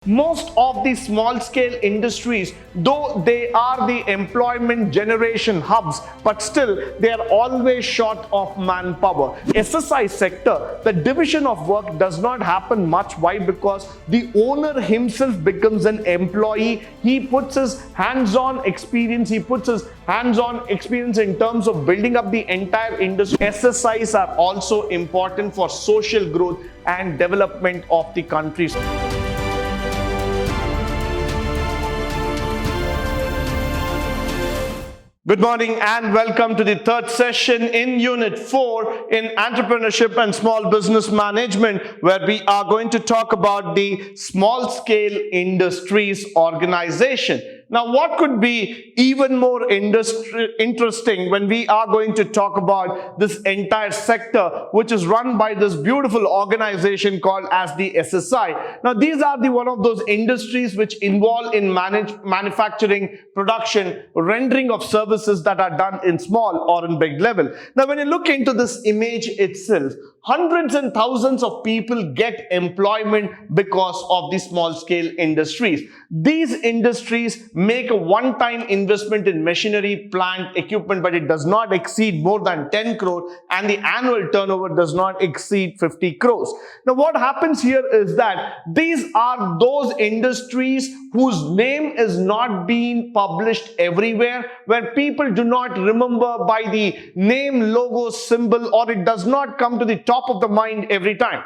Most of the small-scale industries, though they are the employment generation hubs, but still they are always short of manpower. SSI sector, the division of work does not happen much. Why? Because the owner himself becomes an employee. He puts his hands-on experience, in terms of building up the entire industry. SSIs are also important for social growth and development of the countries. Good morning and welcome to the third session in Unit 4 in Entrepreneurship and Small Business Management, where we are going to talk about the Small Scale Industries Organization. Now, what could be even more interesting when we are going to talk about this entire sector, which is run by this beautiful organization called as the SSI. Now, these are one of those industries which involve in manufacturing, production, rendering of services that are done in small or in big level. Now, when you look into this image itself, hundreds and thousands of people get employment because of the small scale industries. These industries make a one-time investment in machinery, plant, equipment, but it does not exceed more than 10 crore and the annual turnover does not exceed 50 crores. Now, what happens here is that these are those industries whose name is not being published everywhere, where people do not remember by the name, logo, symbol, or it does not come to the top of the mind every time.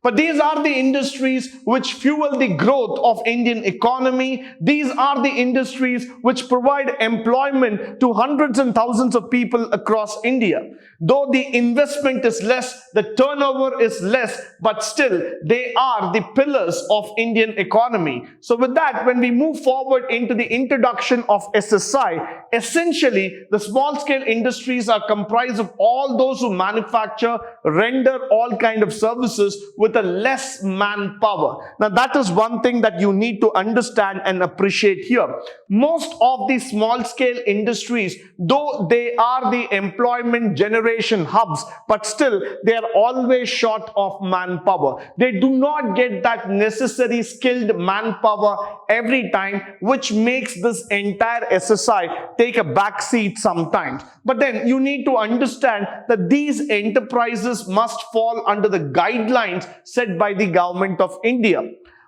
But these are the industries which fuel the growth of Indian economy. These are the industries which provide employment to hundreds and thousands of people across India. Though the investment is less, the turnover is less, but still they are the pillars of Indian economy. So with that, when we move forward into the introduction of SSI, essentially the small scale industries are comprised of all those who manufacture, render all kind of services with a less manpower. Now, that is one thing that you need to understand and appreciate here. Most of the small scale industries, though they are the employment generation hubs, but still they are always short of manpower. They do not get that necessary skilled manpower every time, which makes this entire SSI take a back seat sometimes. But then you need to understand that these enterprises must fall under the guidelines set by the government of India.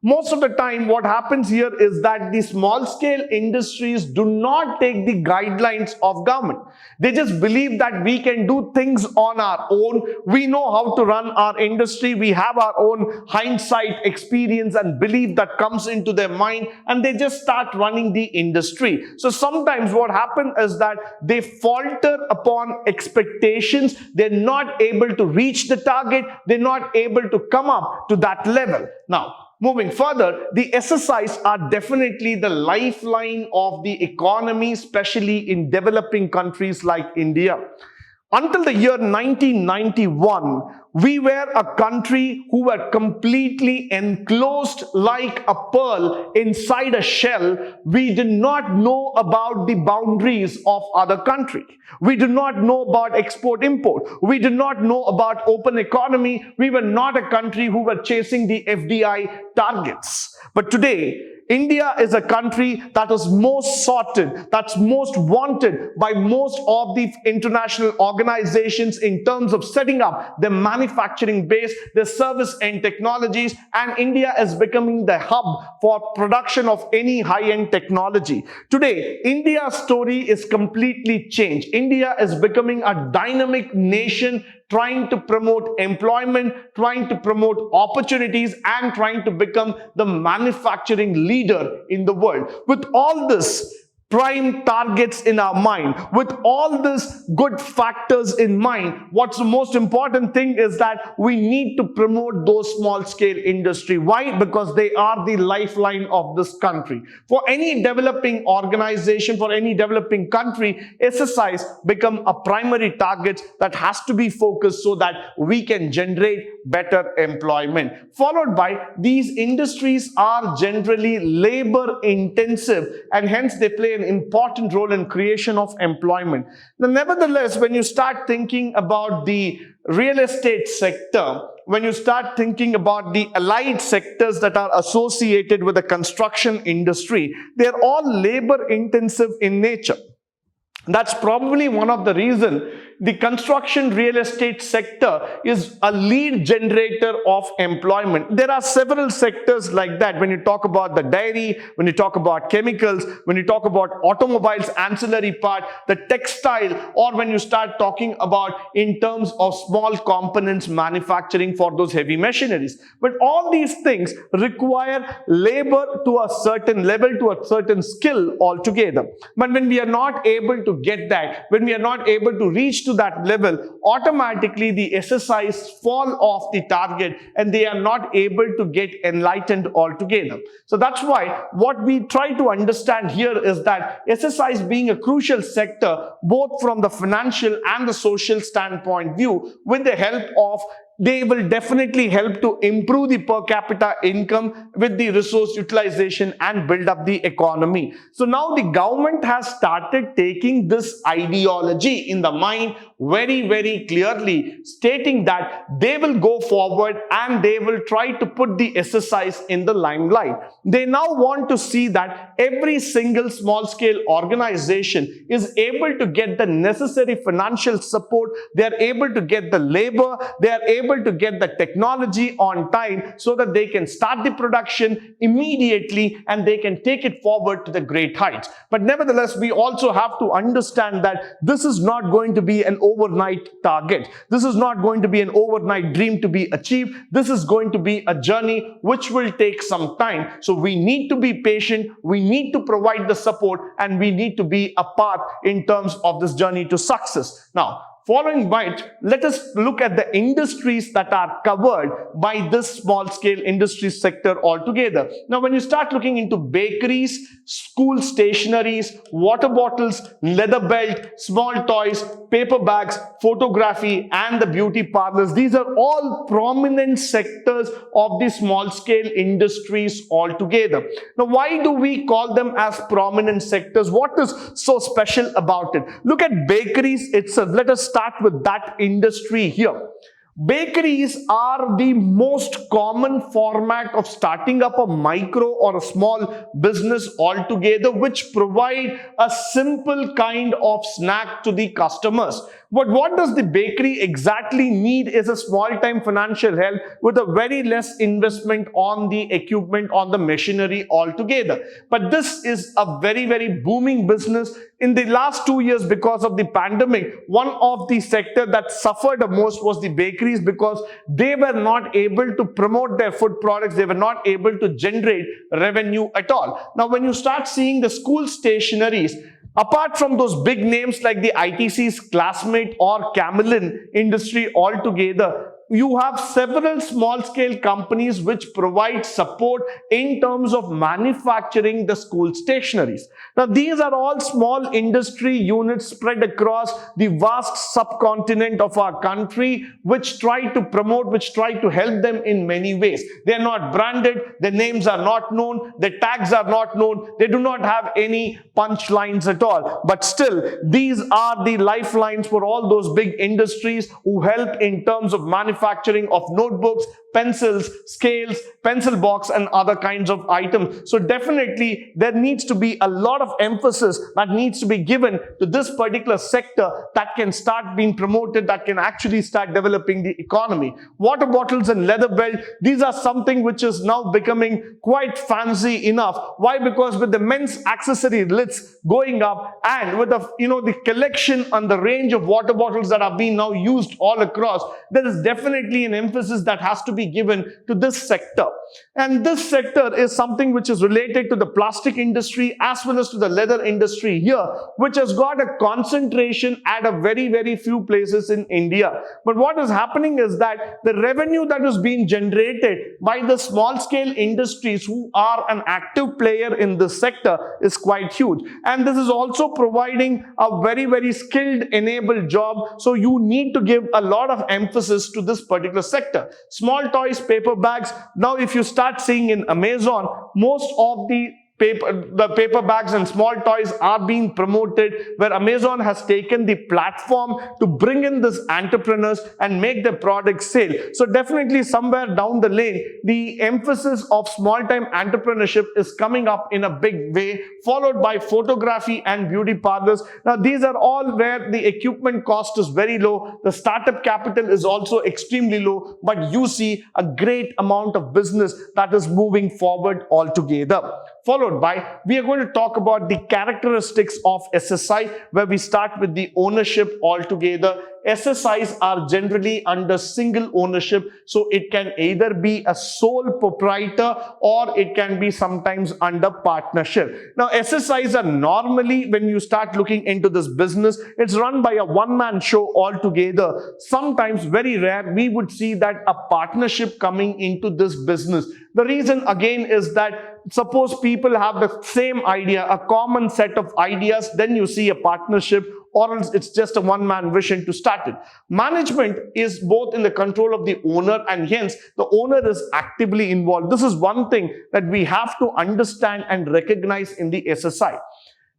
Most of the time, what happens here is that the small scale industries do not take the guidelines of government. They just believe that we can do things on our own. We know how to run our industry. We have our own hindsight experience and belief that comes into their mind, and they just start running the industry. So sometimes what happens is that they falter upon expectations. They're not able to reach the target. They're not able to come up to that level. Now, moving further, the SSIs are definitely the lifeline of the economy, especially in developing countries like India. Until the year 1991, we were a country who were completely enclosed like a pearl inside a shell. We did not know about the boundaries of other countries. We did not know about export-import. We did not know about open economy. We were not a country who were chasing the FDI targets. But today, India is a country that is most sought, that's most wanted by most of the international organizations in terms of setting up their manufacturing base, their service and technologies, and India is becoming the hub for production of any high-end technology. Today, India's story is completely changed. India is becoming a dynamic nation, trying to promote employment, trying to promote opportunities, and trying to become the manufacturing leader in the world. With all this prime targets in our mind, with all these good factors in mind, what's the most important thing is that we need to promote those small scale industry. Why? Because they are the lifeline of this country. For any developing organization, for any developing country, SSIs become a primary target that has to be focused so that we can generate better employment. Followed by, these industries are generally labor intensive and hence they play an important role in creation of employment. Now, nevertheless, when you start thinking about the real estate sector, when you start thinking about the allied sectors that are associated with the construction industry, they're all labor intensive in nature. That's probably one of the reasons the construction real estate sector is a lead generator of employment. There are several sectors like that. When you talk about the dairy, when you talk about chemicals, when you talk about automobiles, ancillary part, the textile, or when you start talking about in terms of small components manufacturing for those heavy machineries. But all these things require labor to a certain level, to a certain skill altogether. But when we are not able to get that, when we are not able to reach to that level, automatically the SSIs fall off the target and they are not able to get enlightened altogether. So that's why what we try to understand here is that SSIs being a crucial sector, both from the financial and the social standpoint view, with the help of they will definitely help to improve the per capita income with the resource utilization and build up the economy. So now the government has started taking this ideology in the mind very, very clearly, stating that they will go forward and they will try to put the SSIs in the limelight. They now want to see that every single small scale organization is able to get the necessary financial support, they are able to get the labor, they are able to get the technology on time so that they can start the production immediately and they can take it forward to the great heights. But nevertheless, we also have to understand that this is not going to be an overnight target. This is not going to be an overnight dream to be achieved. This is going to be a journey which will take some time. So we need to be patient, we need to provide the support, and we need to be a part in terms of this journey to success. Now, following right, let us look at the industries that are covered by this small scale industry sector altogether. Now, when you start looking into bakeries, school stationaries, water bottles, leather belt, small toys, paper bags, photography, and the beauty parlors, these are all prominent sectors of the small scale industries altogether. Now, why do we call them as prominent sectors? What is so special about it? Look at bakeries itself. Let us start with that industry here. Bakeries are the most common format of starting up a micro or a small business altogether, which provide a simple kind of snack to the customers. But what does the bakery exactly need is a small-time financial help with a very less investment on the equipment, on the machinery altogether. But this is a very, very booming business. In the last 2 years, because of the pandemic, one of the sector that suffered the most was the bakeries, because they were not able to promote their food products. They were not able to generate revenue at all. Now, when you start seeing the school stationaries, apart from those big names like the ITC's Classmate or Camlin industry altogether, you have several small-scale companies which provide support in terms of manufacturing the school stationaries. Now, these are all small industry units spread across the vast subcontinent of our country, which try to promote, which try to help them in many ways. They are not branded, their names are not known, their tags are not known, they do not have any punchlines at all. But still, these are the lifelines for all those big industries who help in terms of manufacturing of notebooks, pencils, scales, pencil box, and other kinds of items. So definitely there needs to be a lot of emphasis that needs to be given to this particular sector that can start being promoted, that can actually start developing the economy. Water bottles and leather belt, these are something which is now becoming quite fancy enough. Why? Because with the men's accessory lids going up and with the the collection and the range of water bottles that are being now used all across, there is definitely an emphasis that has to be given to this sector. And this sector is something which is related to the plastic industry as well as to the leather industry here, which has got a concentration at a very, very few places in India. But what is happening is that the revenue that is being generated by the small scale industries who are an active player in this sector is quite huge. And this is also providing a very, very skilled enabled job. So you need to give a lot of emphasis to this particular sector. Small toys, paper bags. Now, if you start seeing in Amazon, most of the the paper bags and small toys are being promoted, where Amazon has taken the platform to bring in these entrepreneurs and make their products sale. So definitely somewhere down the lane, the emphasis of small-time entrepreneurship is coming up in a big way, followed by photography and beauty parlors. Now these are all where the equipment cost is very low, the startup capital is also extremely low, but you see a great amount of business that is moving forward altogether. Followed by, we are going to talk about the characteristics of SSI, where we start with the ownership altogether. SSIs are generally under single ownership, so it can either be a sole proprietor or it can be sometimes under partnership. Now SSIs are normally, when you start looking into this business, it's run by a one-man show altogether. Sometimes, very rare, we would see that a partnership coming into this business. The reason again is that suppose people have the same idea, a common set of ideas, then you see a partnership, or else it's just a one-man vision to start it. Management is both in the control of the owner, and hence the owner is actively involved. This is one thing that we have to understand and recognize in the SSI.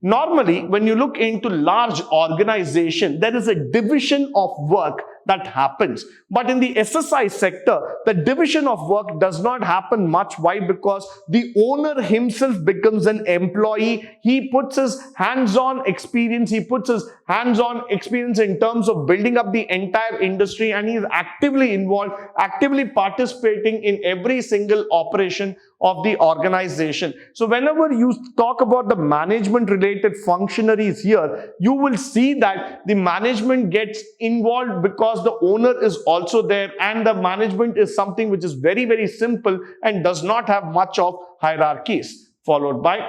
Normally, when you look into large organization, there is a division of work that happens. But in the SSI sector, the division of work does not happen much. Why? Because the owner himself becomes an employee. He puts his hands-on experience, in terms of building up the entire industry, and he is actively involved, actively participating in every single operation of the organization. So whenever you talk about the management related functionaries here, you will see that the management gets involved because the owner is also there, and the management is something which is very, very simple and does not have much of hierarchies. Followed by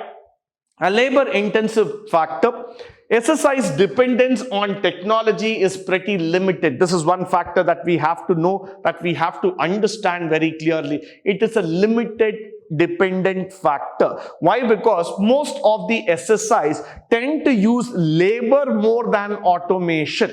a labor intensive factor. SSI's dependence on technology is pretty limited. This is one factor that we have to know, that we have to understand very clearly. It is a limited dependent factor. Why? Because most of the SSIs tend to use labor more than automation.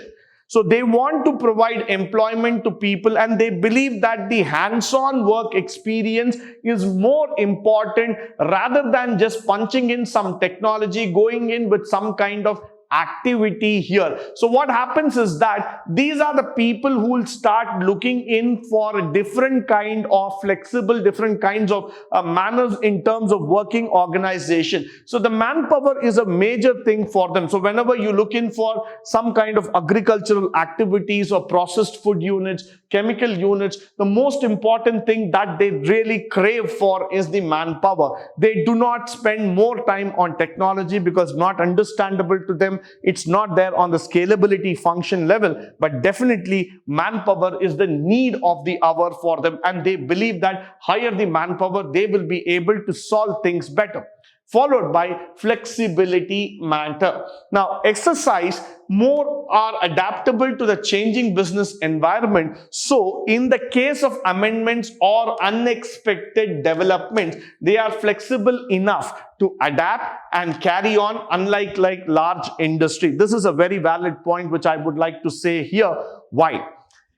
So they want to provide employment to people, and they believe that the hands-on work experience is more important rather than just punching in some technology, going in with some kind of activity here. So what happens is that these are the people who will start looking in for a different kind of flexible, different kinds of manners in terms of working organization. So the manpower is a major thing for them. So whenever you look in for some kind of agricultural activities or processed food units, chemical units, the most important thing that they really crave for is the manpower. They do not spend more time on technology because not understandable to them. It's not there on the scalability function level, but definitely manpower is the need of the hour for them, and they believe that higher the manpower, they will be able to solve things better. Followed by flexibility matter. Now, exercise more are adaptable to the changing business environment. So, in the case of amendments or unexpected developments, they are flexible enough to adapt and carry on, unlike large industry. This is a very valid point which I would like to say here. Why?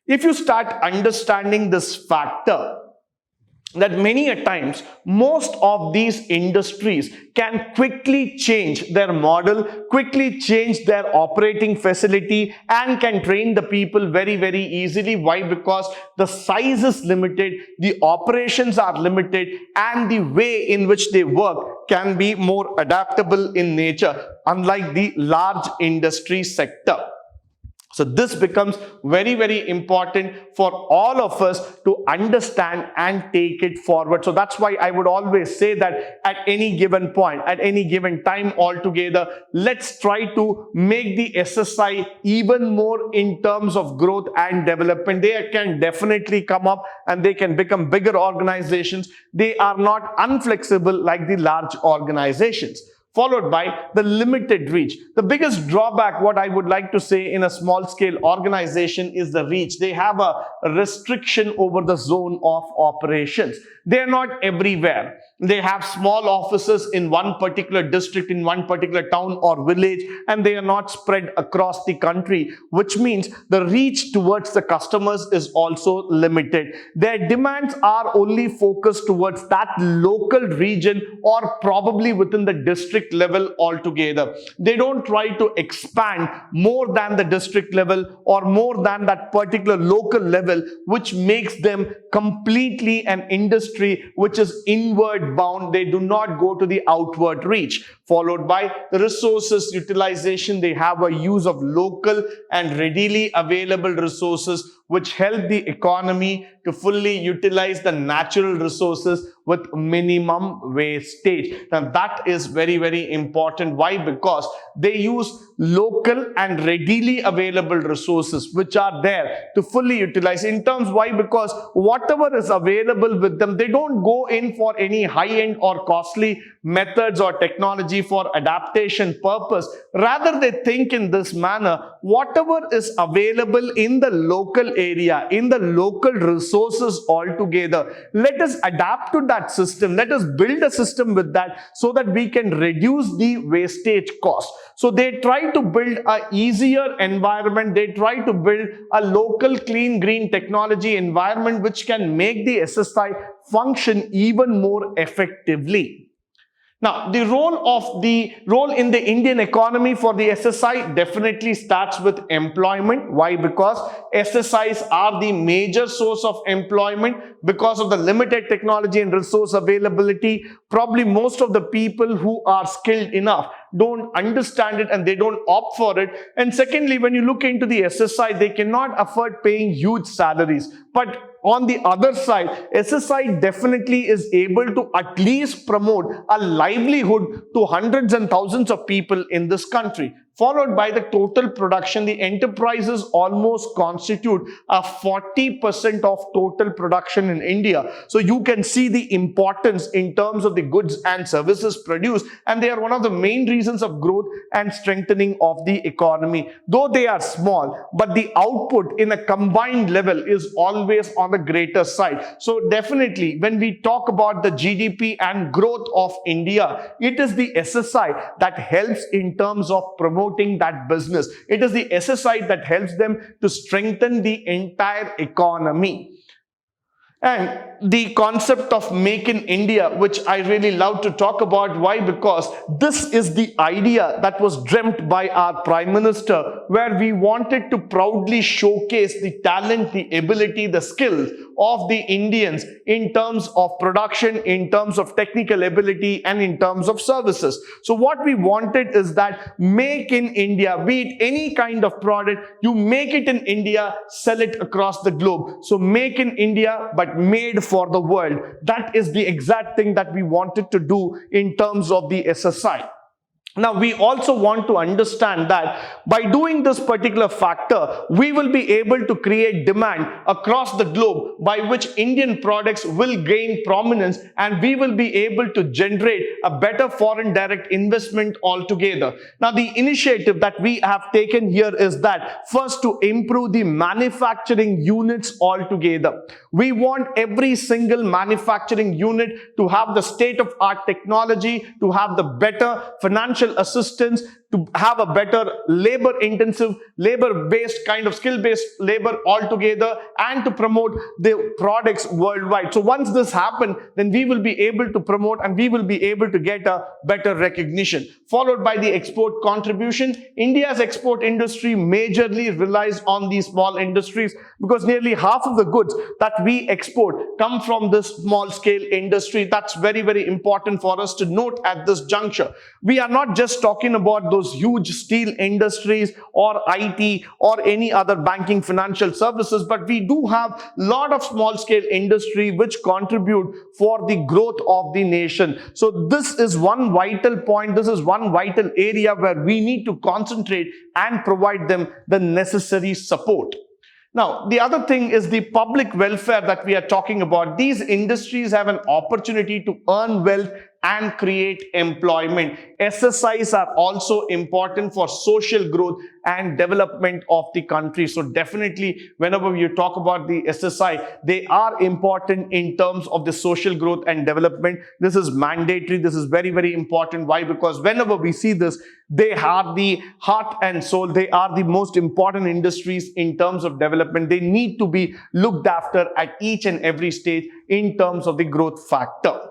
If you start understanding this factor, that many a times most of these industries can quickly change their model, quickly change their operating facility, and can train the people very, very easily. Why? Because the size is limited, the operations are limited, and the way in which they work can be more adaptable in nature, unlike the large industry sector. So this becomes very, very important for all of us to understand and take it forward. So that's why I would always say that at any given point, at any given time altogether, let's try to make the SSI even more in terms of growth and development. They can definitely come up and they can become bigger organizations. They are not unflexible like the large organizations. Followed by the limited reach. The biggest drawback, what I would like to say in a small scale organization, is the reach. They have a restriction over the zone of operations. They are not everywhere. They have small offices in one particular district, in one particular town or village, and they are not spread across the country, which means the reach towards the customers is also limited. Their demands are only focused towards that local region or probably within the district level altogether. They don't try to expand more than the district level or more than that particular local level, which makes them completely an industry which is inward bound. They do not go to the outward reach. Followed by the resources utilization. They have a use of local and readily available resources which help the economy to fully utilize the natural resources with minimum wastage. Now that is very, very important. Why? Because they use local and readily available resources which are there to fully utilize. In terms, why? Because whatever is available with them, they don't go in for any high-end or costly methods or technology for adaptation purpose. Rather, they think in this manner, whatever is available in the local area, in the local resources altogether, let us adapt to that system. Let us build a system with that so that we can reduce the wastage cost. So they try to build a easier environment. They try to build a local clean green technology environment which can make the SSI function even more effectively. Now, the role in the Indian economy for the SSI definitely starts with employment. Why? Because SSIs are the major source of employment because of the limited technology and resource availability. Probably most of the people who are skilled enough don't understand it and they don't opt for it. And secondly, when you look into the SSI, they cannot afford paying huge salaries. But on the other side, SSI definitely is able to at least promote a livelihood to hundreds and thousands of people in this country. Followed by the total production, the enterprises almost constitute a 40% of total production in India. So you can see the importance in terms of the goods and services produced, and they are one of the main reasons of growth and strengthening of the economy. Though they are small, but the output in a combined level is always on the greater side. So definitely, when we talk about the GDP and growth of India, it is the SSI that helps in terms of promoting that business. It is the SSI that helps them to strengthen the entire economy. And the concept of Make in India, which I really love to talk about. Why? Because this is the idea that was dreamt by our Prime Minister, where we wanted to proudly showcase the talent, the ability, the skills of the Indians in terms of production, in terms of technical ability, and in terms of services. So what we wanted is that Make in India, be it any kind of product, you make it in India, sell it across the globe. So Make in India, but made for the world. That is the exact thing that we wanted to do in terms of the SSI. Now, we also want to understand that by doing this particular factor, we will be able to create demand across the globe by which Indian products will gain prominence, and we will be able to generate a better foreign direct investment altogether. Now, the initiative that we have taken here is that first, to improve the manufacturing units altogether. We want every single manufacturing unit to have the state-of-art technology, to have the better financial assistance, to have a better labor-intensive, labor-based kind of skill-based labor altogether, and to promote the products worldwide. So once this happens, then we will be able to promote and we will be able to get a better recognition. Followed by the export contribution. India's export industry majorly relies on these small industries because nearly half of the goods that we export come from this small-scale industry. That's very, very important for us to note at this juncture. We are not just talking about those huge steel industries or IT or any other banking financial services, but we do have a lot of small scale industry which contribute for the growth of the nation. So this is one vital point. This is one vital area where we need to concentrate and provide them the necessary support. Now, the other thing is the public welfare that we are talking about. These industries have an opportunity to earn wealth, and create employment. SSIs are also important for social growth and development of the country. So definitely, whenever you talk about the SSI, they are important in terms of the social growth and development. This is mandatory. This is very, very important. Why? Because whenever we see this, they are the heart and soul. They are the most important industries in terms of development. They need to be looked after at each and every stage in terms of the growth factor.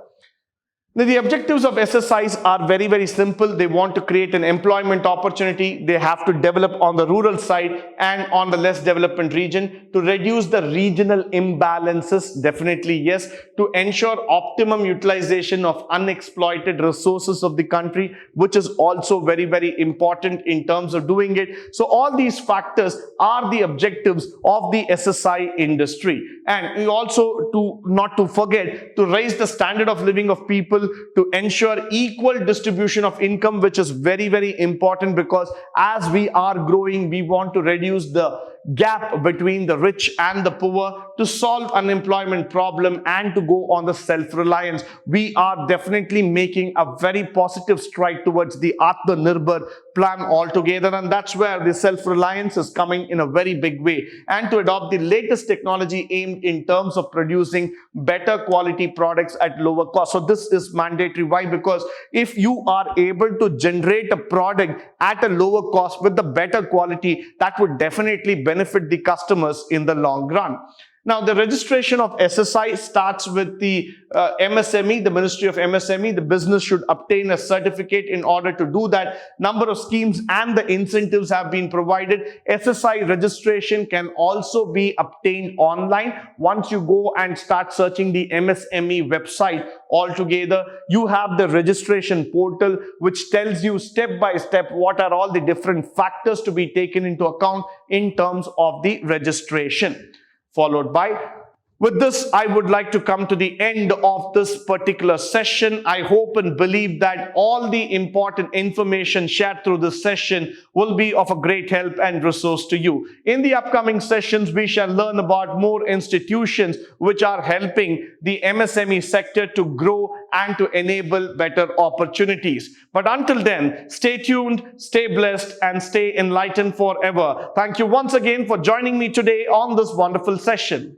Now, the objectives of SSIs are very, very simple. They want to create an employment opportunity. They have to develop on the rural side and on the less developed region to reduce the regional imbalances. Definitely, yes. To ensure optimum utilization of unexploited resources of the country, which is also very, very important in terms of doing it. So all these factors are the objectives of the SSI industry. And we also, not to forget, to raise the standard of living of people, to ensure equal distribution of income, which is very, very important, because as we are growing, we want to reduce the gap between the rich and the poor, to solve unemployment problem and to go on the self-reliance. We are definitely making a very positive stride towards the Atmanirbhar plan altogether, and that's where the self-reliance is coming in a very big way, and to adopt the latest technology aimed in terms of producing better quality products at lower cost. So this is mandatory. Why? Because if you are able to generate a product at a lower cost with the better quality, that would definitely benefit the customers in the long run. Now, the registration of SSI starts with the MSME, the Ministry of MSME. The business should obtain a certificate. In order to do that, number of schemes and the incentives have been provided. SSI registration can also be obtained online. Once you go and start searching the MSME website altogether, you have the registration portal, which tells you step by step what are all the different factors to be taken into account in terms of the registration. Followed by, with this, I would like to come to the end of this particular session. I hope and believe that all the important information shared through this session will be of a great help and resource to you. In the upcoming sessions, we shall learn about more institutions which are helping the MSME sector to grow and to enable better opportunities. But until then, stay tuned, stay blessed, and stay enlightened forever. Thank you once again for joining me today on this wonderful session.